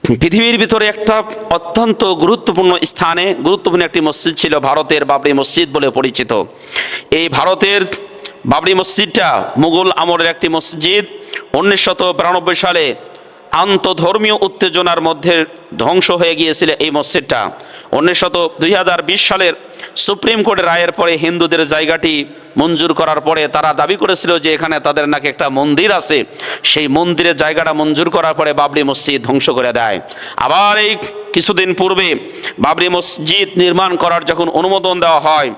পৃথিবীর ভিতরে একটা অত্যন্ত গুরুত্বপূর্ণ স্থানে গুরুত্বপূর্ণ একটি মসজিদ ছিল, ভারতের বাবরি মসজিদ বলে পরিচিত। এই ভারতের বাবরি মসজিদটা মুঘল আমলের একটি মসজিদ। 1992 সালে আন্তধর্মীয় উত্তেজনার মধ্যে ধ্বংস হয়ে গিয়েছিল এই মসজিদটা। 2020 সালের সুপ্রিম কোর্টের রায়ের পরে হিন্দুদের জায়গাটি মঞ্জুর করার পরে তারা দাবি করেছিল যে এখানে তাদের নাকি একটা মন্দির আছে। সেই মন্দিরের জায়গাটা মঞ্জুর করার পরে বাবরি মসজিদ ধ্বংস করে দেয়। আবার এই কিছুদিন পূর্বে বাবরি মসজিদ নির্মাণ করার যখন অনুমোদন দেওয়া হয়,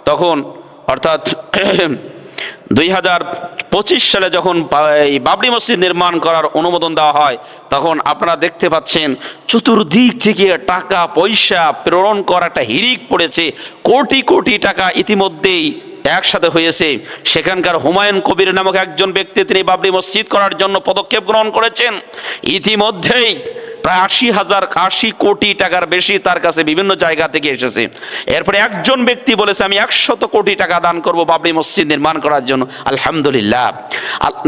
তখন অর্থাৎ 2025 সালে যখন এই বাবরি মসজিদ নির্মাণ করার অনুমোদন দেওয়া হয়, তখন আপনারা দেখতে পাচ্ছেন চতুর্দিক থেকে টাকা পয়সা প্রেরণ করা একটা হিড়িক পড়েছে। কোটি কোটি টাকা ইতিমধ্যেই একসাথে হয়েছে। সেখানকার হুমায়ুন কবির নামক একজন ব্যক্তি, তিনি বাবরি মসজিদ করার জন্য পদক্ষেপ গ্রহণ করেছেন। ইতিমধ্যেই প্রায় 80 কোটি টাকার বেশি তার কাছে বিভিন্ন জায়গা থেকে এসেছে। এরপরে একজন ব্যক্তি বলেছে আমি 100 কোটি টাকা দান করব বাবরি মসজিদ নির্মাণ করার জন্য। আলহামদুলিল্লাহ,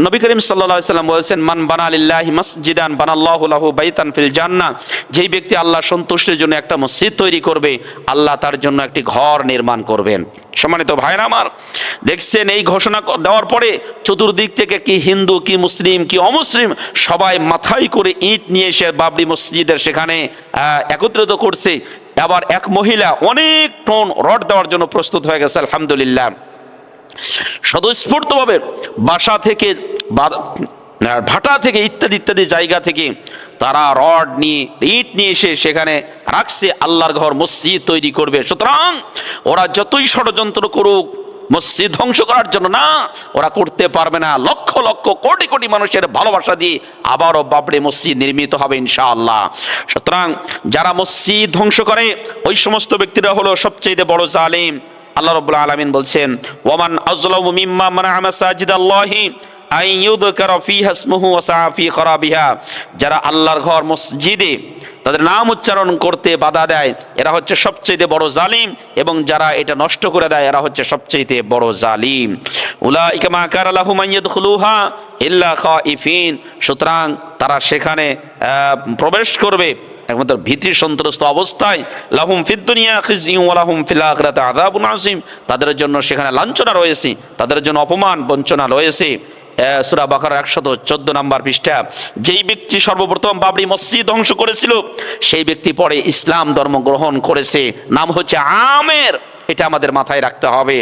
নবী করিম সাল্লাল্লাহু আলাইহি ওয়াসাল্লাম বলেছেন মান বানা লিল্লাহি মাসজিদান বানাল্লাহু লাহু বাইতান ফিল জান্নাহ। যেই ব্যক্তি আল্লাহ সন্তুষ্টির জন্য একটা মসজিদ তৈরি করবে, আল্লাহ তার জন্য একটি ঘর নির্মাণ করবেন। সম্মানিত ভাইরা আমার, দেখছেন এই ঘোষণা দেওয়ার পরে চতুর্দিক থেকে কি হিন্দু কি মুসলিম কি অমুসলিম সবাই মাথায় করে ইট নিয়ে এসে বাবরি মসজিদের সেখানে একত্রিত করছে। আবার এক মহিলা অনেক টন রড দেওয়ার জন্য প্রস্তুত হয়ে গেছে। আলহামদুলিল্লাহ, স্বতঃস্ফূর্তভাবে বাসা থেকে ভাটা থেকে ইত্যাদি ইত্যাদি জায়গা থেকে তারা রড নিয়ে ইট নিয়ে এসে সেখানে রাখছে, আল্লাহর ঘর মসজিদ তৈরি করবে। সুতরাং ওরা যতই ষড়যন্ত্র করুক মসজিদ ধ্বংস করার জন্য, না, ওরা করতে পারবে না। লক্ষ লক্ষ কোটি কোটি মানুষের ভালোবাসা দিয়ে আবারও বাবরি মসজিদ নির্মিত হবে ইনশাআল্লাহ। সুতরাং যারা মসজিদ ধ্বংস করে ওই সমস্ত ব্যক্তিরা হলো সবচেয়ে বড় জালিম। আল্লাহ রাব্বুল আলামিন বলছেন ওয়ামান আযলামু মিম্মা মানাআ মাসাজিদাল্লাহি আইয়ুযকারা ফীহা ইসমুহু ওয়া সাআ ফী খারাবিহা। যারা আল্লাহর ঘর মসজিদে তাদের নাম উচ্চারণ করতে বাধা দেয়, এরা হচ্ছে সবচেয়ে বড় জালিম, এবং যারা এটা নষ্ট করে দেয় এরা হচ্ছে সবচেয়ে বড় জালিম। উলাইকা মা কানা লাহুম আন ইয়াদখুলুহা ইল্লা খাইফিন। সুতরাং তারা সেখানে প্রবেশ করবে একমাত্র ভীতি সন্ত্রস্ত অবস্থায়। লাহুম ফিদ দুনিয়া খিজিয়ুন ওয়া লাহুম ফিল আখিরাতি আযাবুন আযীম। তাদের জন্য সেখানে লাঞ্ছনা রয়েছে, তাদের জন্য অপমান বঞ্চনা রয়েছে। সূরা বাকারা 114 নম্বর পৃষ্ঠা। যেই ব্যক্তি সর্বপ্রথম বাবরি মসজিদ ধ্বংস করেছিল সেই ব্যক্তি পরে ইসলাম ধর্ম গ্রহণ করেছে, নাম হচ্ছে আমের। এটা আমাদের মাথায় রাখতে হবে।